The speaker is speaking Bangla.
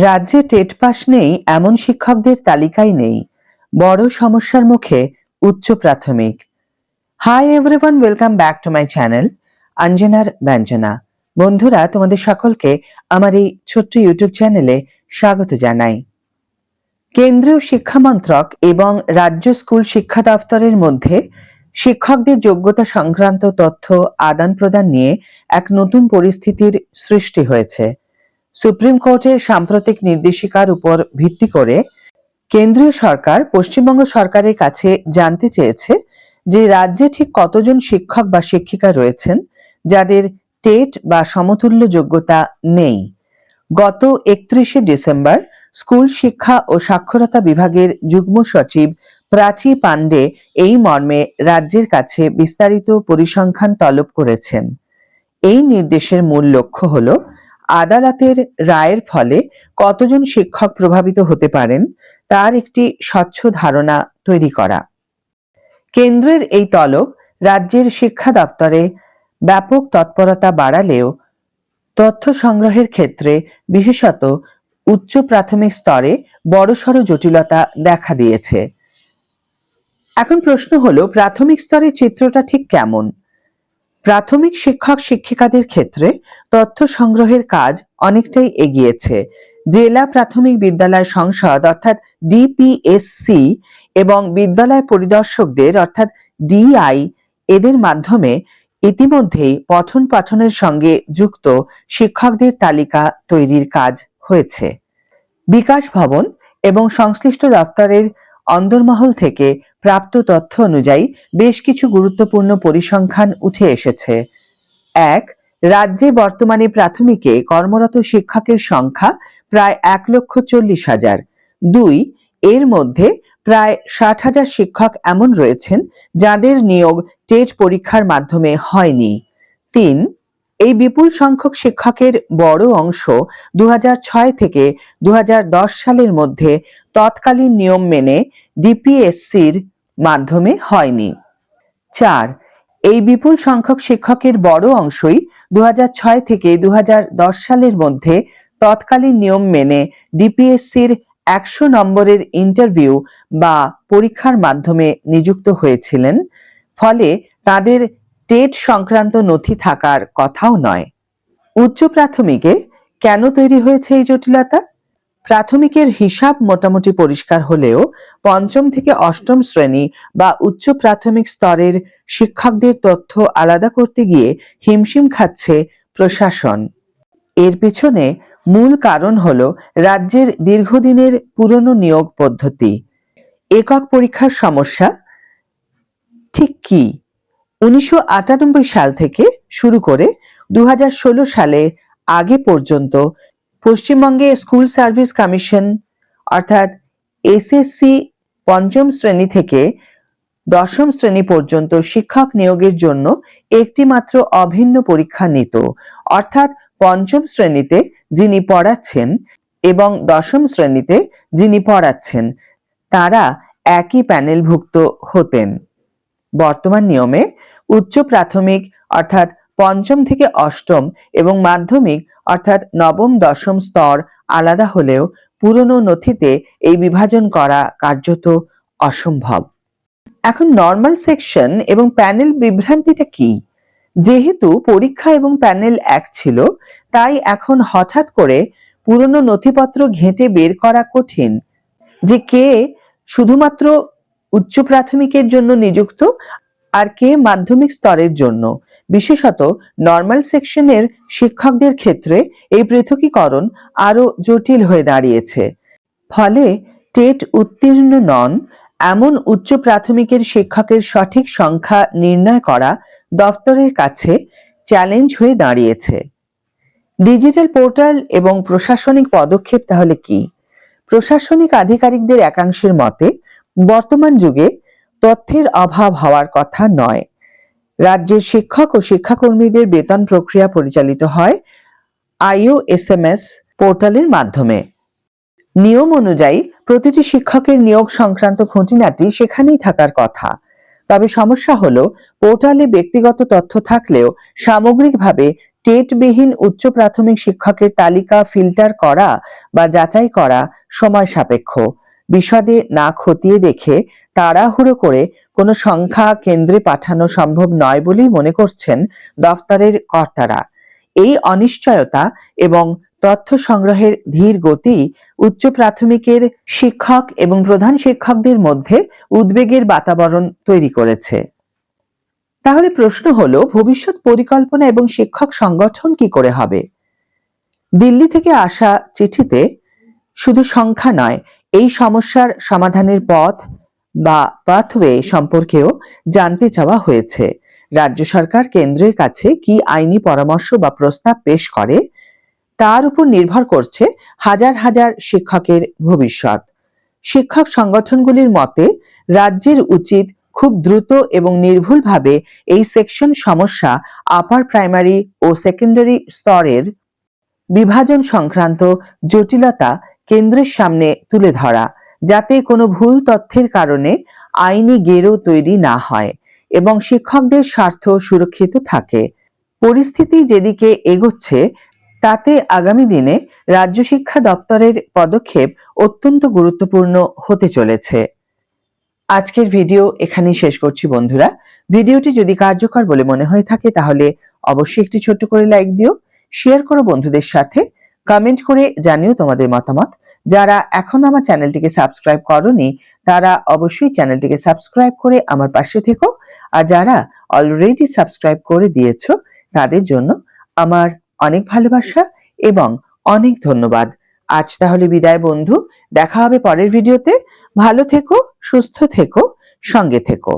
রাজ্যে টেট পাস নেই এমন শিক্ষকদের তালিকায় নেই। বড় সমস্যার মুখে উচ্চ প্রাথমিক। Hi everyone, welcome back to my channel অঞ্জনার ব্যঞ্জনা। বন্ধুরা, তোমাদের সকলকে আমার এই ছোট্ট ইউটিউব চ্যানেলে স্বাগত জানাই। কেন্দ্রীয় শিক্ষা মন্ত্রক এবং রাজ্য স্কুল শিক্ষা দফতরের মধ্যে শিক্ষকদের যোগ্যতা সংক্রান্ত তথ্য আদান প্রদান নিয়ে এক নতুন পরিস্থিতির সৃষ্টি হয়েছে। সুপ্রিম কোর্টের সাম্প্রতিক নির্দেশিকার উপর ভিত্তি করে কেন্দ্রীয় সরকার পশ্চিমবঙ্গ সরকারের কাছে জানতে চেয়েছে যে রাজ্যে ঠিক কতজন শিক্ষক বা শিক্ষিকা রয়েছেন যাদের টেট বা সমতুল্য যোগ্যতা নেই। গত 31শে ডিসেম্বর স্কুল শিক্ষা ও সাক্ষরতা বিভাগের যুগ্ম সচিব প্রাচী পাণ্ডে এই মর্মে রাজ্যের কাছে বিস্তারিত পরিসংখ্যান তলব করেছেন। এই নির্দেশের মূল লক্ষ্য হল আদালতের রায়ের ফলে কতজন শিক্ষক প্রভাবিত হতে পারেন তার একটি স্বচ্ছ ধারণা তৈরি করা। কেন্দ্রের এই তলব রাজ্যের শিক্ষা দপ্তরে ব্যাপক তৎপরতা বাড়ালেও তথ্য সংগ্রহের ক্ষেত্রে বিশেষত উচ্চ প্রাথমিক স্তরে বড়সড় জটিলতা দেখা দিয়েছে। এখন প্রশ্ন হলো, প্রাথমিক স্তরের চিত্রটা ঠিক কেমন? প্রাথমিক শিক্ষক শিক্ষিকাদের ক্ষেত্রে তথ্য সংগ্রহের কাজ অনেকটাই এগিয়েছে। জেলা প্রাথমিক বিদ্যালয় সংসদ অর্থাৎ ডিপিএসসি এবং বিদ্যালয় পরিদর্শকদের অর্থাৎ ডিআই এদের মাধ্যমে ইতিমধ্যেই পঠন পাঠনের সঙ্গে যুক্ত শিক্ষকদের তালিকা তৈরির কাজ হয়েছে। বিকাশ ভবন এবং সংশ্লিষ্ট দপ্তরের অন্দরমহল থেকে প্রাপ্ত তথ্য অনুযায়ী বেশ কিছু গুরুত্বপূর্ণ পরিসংখ্যান উঠে এসেছে। ১. রাজ্যে বর্তমানে প্রাথমিকে কর্মরত শিক্ষকের সংখ্যা প্রায় ১,৪০,০০০। ২. এর মধ্যে প্রায় ৬০,০০০ শিক্ষক এমন রয়েছেন যাদের নিয়োগ টেট পরীক্ষার মাধ্যমে হয়নি। ৩. এই বিপুল সংখ্যক শিক্ষকের বড় অংশ ২০০৬ থেকে ২০১০ সালের মধ্যে তৎকালীন নিয়ম মেনে ডিপিএসসির মাধ্যমে হয়নি। ৪. এই বিপুল সংখ্যক শিক্ষকের বড় অংশই ২০০৬ থেকে ২০১০ সালের মধ্যে তৎকালীন নিয়ম মেনে ডিপিএসসির ১০০ নম্বরের ইন্টারভিউ বা পরীক্ষার মাধ্যমে নিযুক্ত হয়েছিলেন, ফলে তাদের টেট সংক্রান্ত নথি থাকার কথাও নয়। উচ্চ প্রাথমিকে কেন তৈরি হয়েছে এই জটিলতা? প্রাথমিকের হিসাব মোটামুটি পরিষ্কার হলেও পঞ্চম থেকে অষ্টম শ্রেণী বা উচ্চ প্রাথমিক স্তরের শিক্ষকদের তথ্য আলাদা করতে গিয়ে হিমশিম খাচ্ছে প্রশাসন। এর পিছনে মূল কারণ হল রাজ্যের দীর্ঘদিনের পুরনো নিয়োগ পদ্ধতি। একক পরীক্ষার সমস্যা ঠিক কি? ১৯৯৮ সাল থেকে শুরু করে ২০১৬ সালে আগে পর্যন্ত পশ্চিমবঙ্গে স্কুল সার্ভিস কমিশন অর্থাৎ এসএসসি পঞ্চম শ্রেণী থেকে দশম শ্রেণী পর্যন্ত শিক্ষক নিয়োগের জন্য একটি মাত্র অভিন্ন পরীক্ষা নিত। অর্থাৎ পঞ্চম শ্রেণীতে যিনি পড়াচ্ছেন এবং দশম শ্রেণীতে যিনি পড়াচ্ছেন তারা একই প্যানেলভুক্ত হতেন। বর্তমান নিয়মে উচ্চ প্রাথমিক অর্থাৎ পঞ্চম থেকে অষ্টম এবং মাধ্যমিক অর্থাৎ নবম দশম স্তর আলাদা হলেও পুরনো নথিতে এই বিভাজন করা কার্যত অসম্ভব। এখন নর্মাল সেকশন এবং প্যানেল বিভ্রান্তিটা কি? যেহেতু পরীক্ষা এবং প্যানেল এক ছিল, তাই এখন হঠাৎ করে পুরনো নথিপত্র ঘেঁটে বের করা কঠিন যে কে শুধুমাত্র উচ্চ প্রাথমিকের জন্য নিযুক্ত আর কে মাধ্যমিক স্তরের জন্য। বিশেষত নর্মাল সেকশনের শিক্ষকদের ক্ষেত্রে এই পৃথকীকরণ আরো জটিল হয়ে দাঁড়িয়েছে। ফলে টেট উত্তীর্ণ নন এমন উচ্চ প্রাথমিকের শিক্ষকের সঠিক সংখ্যা নির্ণয় করা দফতরের কাছে চ্যালেঞ্জ হয়ে দাঁড়িয়েছে। ডিজিটাল পোর্টাল এবং প্রশাসনিক পদক্ষেপ তাহলে কি? প্রশাসনিক আধিকারিকদের একাংশের মতে বর্তমান যুগে তথ্যের অভাব হওয়ার কথা নয়। রাজ্যের শিক্ষক ও শিক্ষাকর্মীদের বেতন প্রক্রিয়া পরিচালিত হয় IOSMS পোর্টালের মাধ্যমে। নিয়ম অনুযায়ী প্রতিটি শিক্ষকের নিয়োগ সংক্রান্ত খুঁটিনাটি সেখানেই থাকার কথা। তবে সমস্যা হলো পোর্টালে ব্যক্তিগত তথ্য থাকলেও সামগ্রিকভাবে টেটবিহীন উচ্চ প্রাথমিক শিক্ষকের তালিকা ফিল্টার করা বা যাচাই করা সময় সাপেক্ষ। বিশদে না খতিয়ে দেখে তাড়াহুড়ো করে কোনো সংখ্যা কেন্দ্রে পাঠানো সম্ভব নয় বলেই মনে করছেন দফতরের কর্তারা। এই অনিশ্চয়তা এবং তথ্য সংগ্রহের ধীর গতি উচ্চ প্রাথমিকের শিক্ষক এবং প্রধান শিক্ষকদের মধ্যে উদ্বেগের বাতাবরণ তৈরি করেছে। তাহলে প্রশ্ন হলো, ভবিষ্যৎ পরিকল্পনা এবং শিক্ষক সংগঠন কি করে হবে? দিল্লি থেকে আসা চিঠিতে শুধু সংখ্যা নয়, এই সমস্যার সমাধানের পথ বা পাথওয়ে সম্পর্কেও জানতে চাওয়া হয়েছে। রাজ্য সরকার কেন্দ্রের কাছে কি আইনি পরামর্শ বা প্রস্তাব পেশ করে তার উপর নির্ভর করছে হাজার হাজার শিক্ষকের ভবিষ্যৎ। শিক্ষক সংগঠনগুলির মতে রাজ্যের উচিত খুব দ্রুত এবং নির্ভুলভাবে এই সেকশন সমস্যা আপার প্রাইমারি ও সেকেন্ডারি স্তরের বিভাজন সংক্রান্ত জটিলতা কেন্দ্রের সামনে তুলে ধরা, যাতে কোনো ভুল তথ্যের কারণে আইনি গেরো তৈরি না হয় এবং শিক্ষকদের স্বার্থ সুরক্ষিত থাকে। পরিস্থিতি যেদিকে এগোচ্ছে তাতে আগামী দিনে রাজ্য শিক্ষা দপ্তরের পদক্ষেপ অত্যন্ত গুরুত্বপূর্ণ হতে চলেছে। আজকের ভিডিও এখানেই শেষ করছি বন্ধুরা। ভিডিওটি যদি কার্যকর বলে মনে হয়ে থাকে তাহলে অবশ্যই একটি ছোট্ট করে লাইক দিও, শেয়ার করো বন্ধুদের সাথে, কমেন্ট করে জানিও তোমাদের মতামত। যারা এখনো আমার চ্যানেলটিকে সাবস্ক্রাইব করোনি তারা অবশ্যই চ্যানেলটিকে সাবস্ক্রাইব করে আমার পাশে থেকো, আর যারা অলরেডি সাবস্ক্রাইব করে দিয়েছো তাদের জন্য আমার অনেক ভালোবাসা এবং অনেক ধন্যবাদ। আজ তাহলে বিদায় বন্ধু, দেখা হবে পরের ভিডিওতে। ভালো থেকো, সুস্থ থেকো, সঙ্গে থেকো।